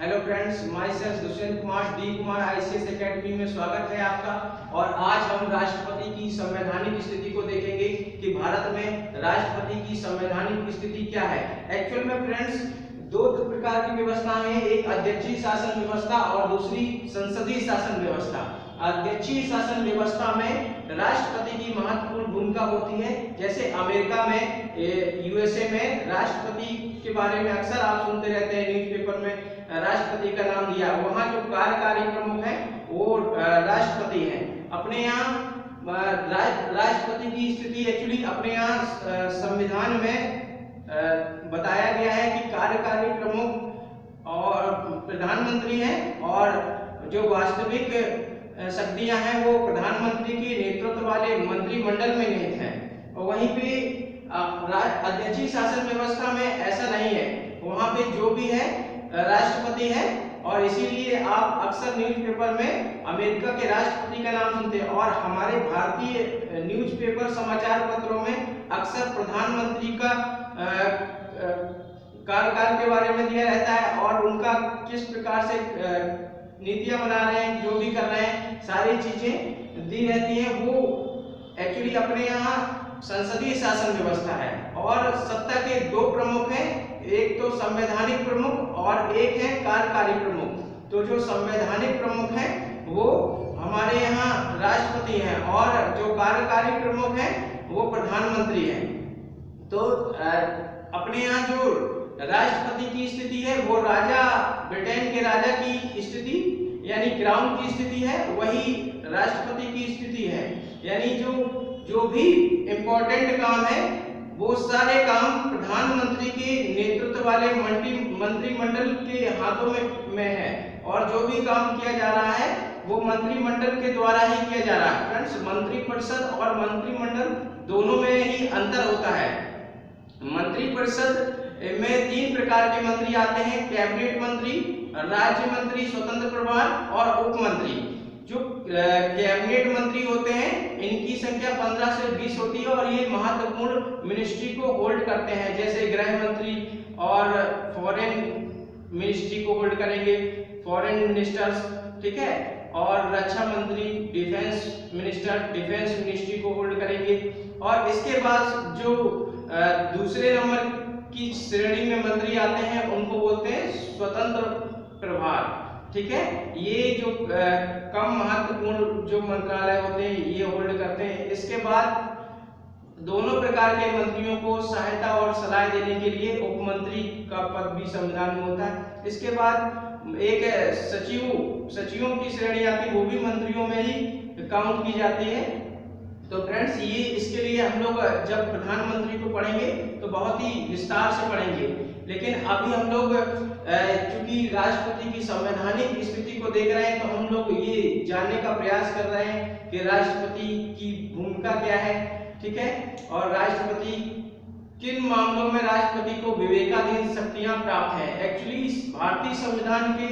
Hello friends, my self Dushyant Kumar D Kumar ICS academy में स्वागत है आपका। और आज हम राष्ट्रपति की संवैधानिक स्थिति को देखेंगे कि भारत में राष्ट्रपति की संवैधानिक स्थिति क्या है। एक्चुअल में फ्रेंड्स दो प्रकार की व्यवस्था है, एक अध्यक्षीय शासन व्यवस्था और दूसरी संसदीय शासन व्यवस्था। अध्यक्षीय शासन व्यवस्था में राष्ट्रपति की महत्वपूर्ण भूमिका होती है। जैसे अमेरिका में, यूएसए में राष्ट्रपति के बारे में अक्सर आप सुनते रहते हैं, न्यूज़पेपर में राष्ट्रपति का नाम दिया। वहाँ जो कार्यकारी प्रमुख है वो राष्ट्रपति हैं। अपने यहाँ राष्ट्रपति की स्थिति एक्चुअली अपने यहाँ संविधान में बताया गया है कि कार्यकारी प्रमुख और प्रधानमंत्री हैं, और जो वास्तविक शक्तियां हैं वो प्रधानमंत्री के नेतृत्व वाले मंत्रिमंडल में निहित हैं। और वहीं पे अध्यक्षीय शासन व्यवस्था में ऐसा नहीं है, वहाँ पे जो भी है राष्ट्रपति है। और इसीलिए आप अक्सर न्यूज़पेपर में अमेरिका के राष्ट्रपति का नाम सुनते हैं, और हमारे भारतीय न्यूज़पेपर समाचार पत्रों में अक्सर प्रधानमंत्री का कार्यकाल के बारे में दिया रहता है और उनका किस प्रकार से नीतियां बना रहे हैं, जो भी कर रहे हैं, सारी चीजें दी रहती हैं। वो एक्चुअली अपने यहाँ संसदीय शासन व्यवस्था है और सत्ता के दो प्रमुख हैं, एक तो संवैधानिक प्रमुख और एक है कार्यकारी प्रमुख। तो जो संवैधानिक प्रमुख हैं वो हमारे यहाँ राष्ट्रपति हैं और जो कार्यकारी प्रमुख हैं वो प्रधानमंत्री हैं। तो अपने यहाँ जो राष्ट्रपति की स्थिति है वो राजा, ब्रिटेन के राजा की स्थिति यानी क्राउन की स्थिति है, वही राष्ट्रपति की स्थिति है। यानी जो भी इम्पोर्टेंट काम है वो सारे काम प्रधानमंत्री के नेतृत्व वाले मंत्रिमंडल के हाथों में है, और जो भी काम किया जा रहा है वो मंत्रिमंडल के द्वारा ही किया जा रहा है। फ्रेंड्स, मंत्रिपरिषद और मंत्रिमंडल दोनों में ही अंतर होता है। मंत्रिपरिषद में तीन प्रकार के मंत्री आते हैं, कैबिनेट मंत्री, राज्य मंत्री, स्वतंत्र प्रभार और उप मंत्री। जो कैबिनेट मंत्री होते हैं इनकी संख्या 15 से 20 होती है और ये महत्वपूर्ण मिनिस्ट्री को होल्ड करते हैं, जैसे गृह मंत्री और फॉरेन मिनिस्ट्री को होल्ड करेंगे, फॉरेन मिनिस्टर्स, ठीक है, और रक्षा मंत्री, डिफेंस मिनिस्टर, डिफेंस मिनिस्ट्री को होल्ड करेंगे। और इसके बाद जो दूसरे नंबर की श्रेणी में मंत्री आते हैं उनको बोलते हैं स्वतंत्र प्रभार, ठीक है। ये जो कम महत्वपूर्ण जो मंत्रालय होते हैं ये होल्ड करते हैं। इसके बाद दोनों प्रकार के मंत्रियों को सहायता और सलाह देने के लिए उपमंत्री का पद भी संविधान में होता है। इसके बाद एक सचिवों की श्रेणी आती है, वो भी मंत्रियों में ही काउंट की जाती है। तो फ्रेंड्स, ये इसके लिए हम लोग जब प्रधानमंत्री को पढ़ेंगे तो बहुत ही विस्तार से पढ़ेंगे, लेकिन अभी हम लोग चूंकि राष्ट्रपति की संवैधानिक स्थिति को देख रहे हैं तो हम लोग ये जानने का प्रयास कर रहे हैं कि राष्ट्रपति की भूमिका क्या है, ठीक है, और राष्ट्रपति किन मामलों में राष्ट्रपति को विवेकाधीन शक्तियां प्राप्त हैं। एक्चुअली भारतीय संविधान के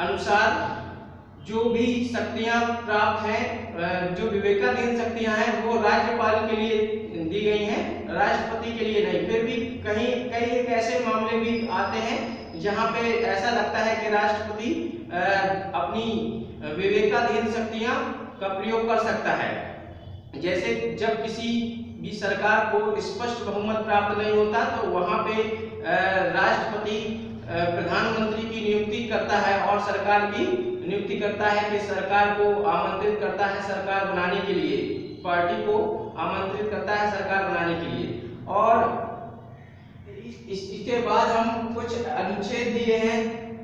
अनुसार जो भी शक्तियां प्राप्त हैं, जो विवेकाधीन शक्तियां हैं वो राज्यपाल के लिए दी गई हैं, राष्ट्रपति के लिए नहीं। फिर भी कई एक ऐसे मामले भी आते हैं जहां पे ऐसा लगता है कि राष्ट्रपति अपनी विवेकाधीन शक्तियां का प्रयोग कर सकता है। जैसे जब किसी भी सरकार को स्पष्ट बहुमत प्राप्त नहीं होता तो वहां पे राष्ट्रपति प्रधानमंत्री की नियुक्ति करता है और सरकार की नियुक्ति करता है कि सरकार को आमंत्रित करता है सरकार बनाने के लिए, पार्टी को आमंत्रित करता है सरकार बनाने के लिए। और इसके बाद हम कुछ अनुच्छेद दिए हैं,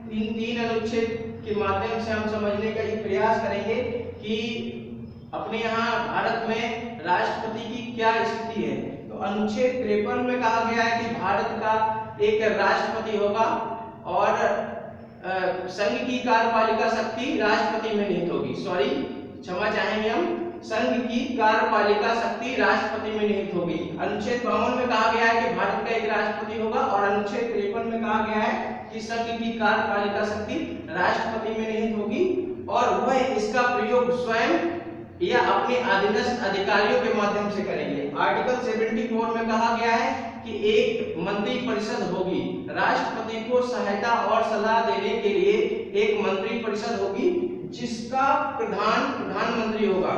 तीन अनुच्छेद के माध्यम से हम समझने का ही प्रयास करेंगे कि अपने यहाँ भारत में राष्ट्रपति की क्या स्थिति है। तो अनुच्छेद 53 में कहा गया है कि भारत का एक राष्ट्रपति होगा और संघ की कार्यपालिका शक्ति राष्ट्रपति में निहित होगी। सॉरी, क्षमा चाहेंगे हम, संघ की कार्यपालिका शक्ति राष्ट्रपति में निहित होगी। अनुच्छेद 52 में कहा गया है कि भारत का एक राष्ट्रपति होगा और अनुच्छेद 53 में कहा गया है कि संघ की कार्यपालिका शक्ति राष्ट्रपति में निहित होगी और वह इसका प्रयोग स्वयं या अपने अधीनस्थ अधिकारियों के माध्यम से करेंगे। आर्टिकल 74 में कहा गया है कि एक मंत्री परिषद होगी, राष्ट्रपति को सहायता और सलाह देने के लिए एक मंत्री परिषद होगी जिसका प्रधानमंत्री होगा।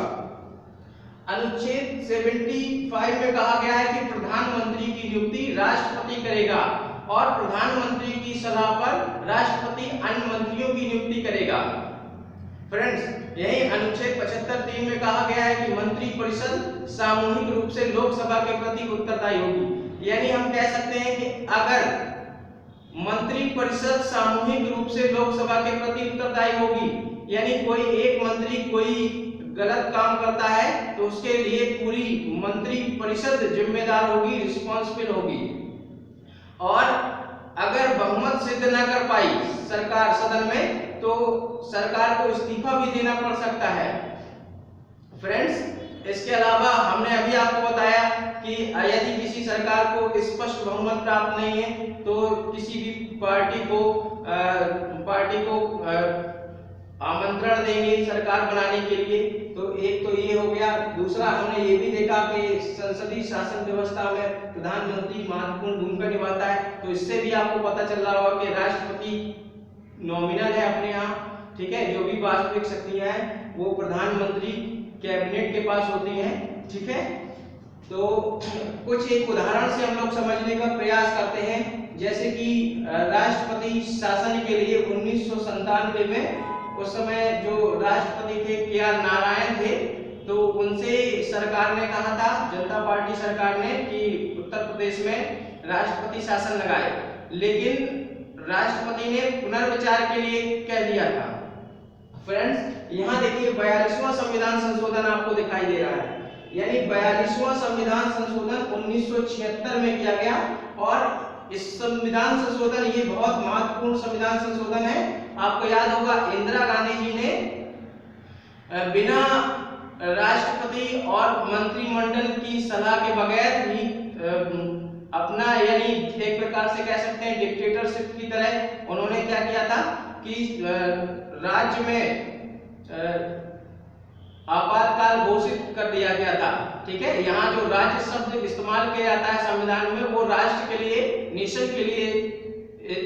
अनुच्छेद 75 में कहा गया है कि प्रधानमंत्री की नियुक्ति राष्ट्रपति करेगा और प्रधानमंत्री की सलाह पर राष्ट्रपति अन्य मंत्रियों की नियुक्ति करेगा। फ्रेंड्स, यही अनुच्छेद 75(3) में कहा गया है कि मंत्री परिषद सामूहिक रूप से लोकसभा के प्रति उत्तरदायी होगी। यानी हम कह सकते हैं कि अगर मंत्री परिषद सामूहिक रूप से लोकसभा के प्रति उत्तरदायी होगी, यानी कोई एक मंत्री कोई गलत काम करता है तो उसके लिए पूरी मंत्री परिषद जिम्मेदार होगी, रिस्पॉन्सिबल होगी। और अगर बहुमत सिद्ध न कर पाई सरकार सदन में तो सरकार को इस्तीफा भी देना पड़ सकता है। फ्रेंड्स, इसके अलावा हमने अभी आपको बताया कि यदि किसी सरकार को स्पष्ट बहुमत प्राप्त नहीं है तो किसी भी पार्टी को आमंत्रण देंगे सरकार बनाने के लिए। तो एक तो ये हो गया। दूसरा, हमने ये भी देखा कि संसदीय शासन व्यवस्था में प्रधानमंत्री महत्वपूर्ण भूमिका निभाता है। तो इससे भी आपको पता चल रहा होगा कि राष्ट्रपति नॉमिनल है अपने यहाँ, ठीक है। जो भी वास्तविक शक्तियां हैं वो प्रधानमंत्री कैबिनेट के पास होती हैं, ठीक है। तो कुछ एक उदाहरण से हम लोग समझने का प्रयास करते हैं, जैसे कि राष्ट्रपति शासन के लिए 1997 में उस समय जो राष्ट्रपति थे KR नारायण थे, तो उनसे सरकार ने कहा था, जनता पार्टी सरकार ने, कि उत्तर प्रदेश में राष्ट्रपति शासन लगाए, लेकिन राष्ट्रपति ने पुनर्विचार के लिए कह दिया था। फ्रेंड्स, यहाँ देखिए 42वां संविधान संशोधन आपको दिखाई दे रहा है, यानी 42वां संविधान संशोधन 1976 में किया गया। और इस संविधान संशोधन, ये बहुत महत्वपूर्ण संविधान संशोधन है। आपको याद होगा इंदिरा गांधी जी ने बिना राष्ट्रपति और मंत्रिमंडल की सलाह के बगैर ही अपना, यानी एक प्रकार से कह सकते हैं डिक्टेटरशिप की तरह, उन्होंने क्या किया था कि राज्य में आपातकाल घोषित कर दिया गया था, ठीक है। यहाँ जो राज्य शब्द इस्तेमाल किया जाता है संविधान में, वो राष्ट्र के लिए, नेशन के लिए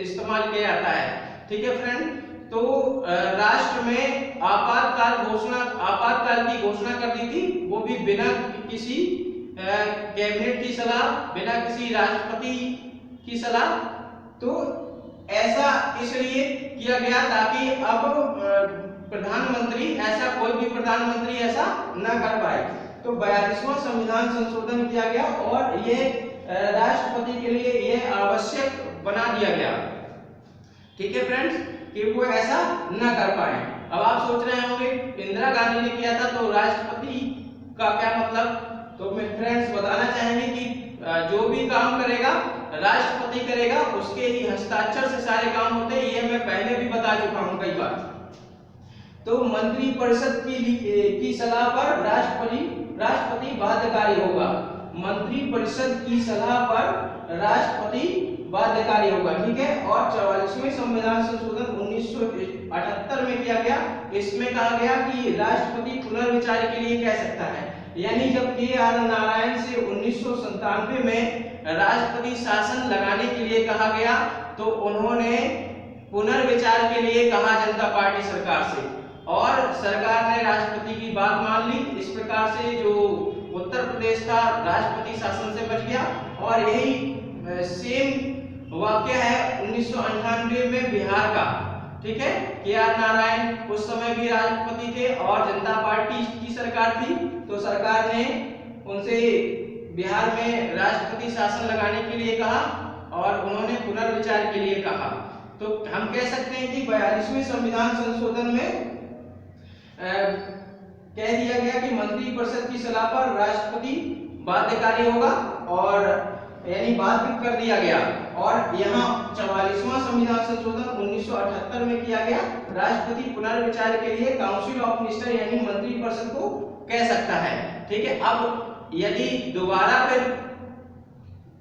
इस्तेमाल किया जाता है, ठीक है फ्रेंड। तो राष्ट्र में आपातकाल की घोषणा कर दी थी, वो भी बिना किसी कैबिनेट की सलाह, बिना किसी राष्ट्रपति की सलाह। तो ऐसा इसलिए किया गया ताकि अब प्रधानमंत्री, ऐसा कोई भी प्रधानमंत्री ऐसा न कर पाए। तो 42वां संविधान संशोधन किया गया और ये राष्ट्रपति के लिए ये आवश्यक बना दिया गया, ठीक है फ्रेंड्स, कि वो ऐसा न कर पाए। अब आप सोच रहे होंगे इंदिरा गांधी ने किया था तो राष्ट्रपति का क्या मतलब? तो मैं फ्रेंड्स बताना चाहेंगे कि जो भी काम करेगा राष्ट्रपति करेगा, उसके ही हस्ताक्षर से सारे काम होते हैं। ये मैं पहले भी बता चुका हूं कई बार। तो मंत्री परिषद की सलाह पर राष्ट्रपति बाध्यकारी होगा। मंत्री परिषद की सलाह पर राष्ट्रपति बाध्यकारी होगा, ठीक है। और 44वें संविधान संशोधन 1978 में किया गया। इसमें कहा गया कि राष्ट्रपति पुनर्विचार के लिए कह सकता है। यानी जब KR नारायण से 1997 में राष्ट्रपति शासन लगाने के लिए कहा गया तो उन्होंने पुनर्विचार के लिए कहा जनता पार्टी सरकार से, और सरकार ने राष्ट्रपति की बात मान ली। इस प्रकार से जो उत्तर प्रदेश था राष्ट्रपति शासन से बच गया। और यही सेम वाक्य है 1998 में बिहार का, ठीक है। KR नारायण उस समय भी राष्ट्रपति थे और जनता पार्टी की सरकार थी, तो सरकार ने उनसे बिहार में राष्ट्रपति शासन लगाने के लिए कहा और उन्होंने पुनर्विचार के लिए कहा। तो हम कह सकते हैं कि 42वें संविधान संशोधन में कह दिया गया कि मंत्री परिषद की सलाह पर राष्ट्रपति बाध्यकारी होगा, और यानी बात भी कर दिया गया। और यहाँ 44वां संविधान संशोधन 1978 में किया गया। राष्ट्रपति पुनर्विचार के लिए काउंसिल ऑफ मिनिस्टर यानी मंत्री परिषद को कह सकता है, ठीक है। अब यदि दोबारा फिर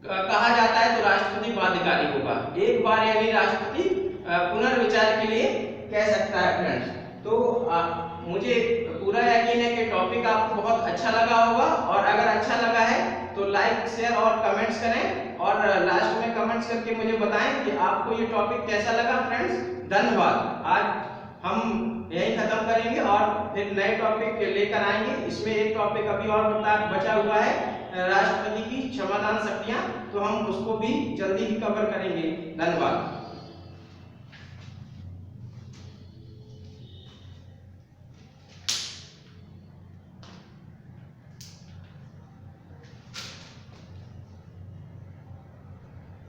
कहा जाता है तो राष्ट्रपति बाध्यकारी होगा। एक बार यानी राष्ट्रपति पुनर्विचार के लिए कह सकता है फ्रेंड्स, तो मुझे पूरा यकीन है कि टॉपिक आपको बहुत अच्छा लगा होगा, और अगर अच्छा लगा है तो लाइक, शेयर और कमेंट्स करें, और लास्ट में कमेंट्स करके मुझे बताएं कि आपको ये टॉपिक कैसा लगा। फ्रेंड्स, धन्यवाद। आज हम यही खत्म करेंगे और फिर नए टॉपिक लेकर आएंगे। इसमें एक टॉपिक अभी और बचा हुआ है, राष्ट्रपति की क्षमादान शक्तियां, तो हम उसको भी जल्दी ही कवर करेंगे।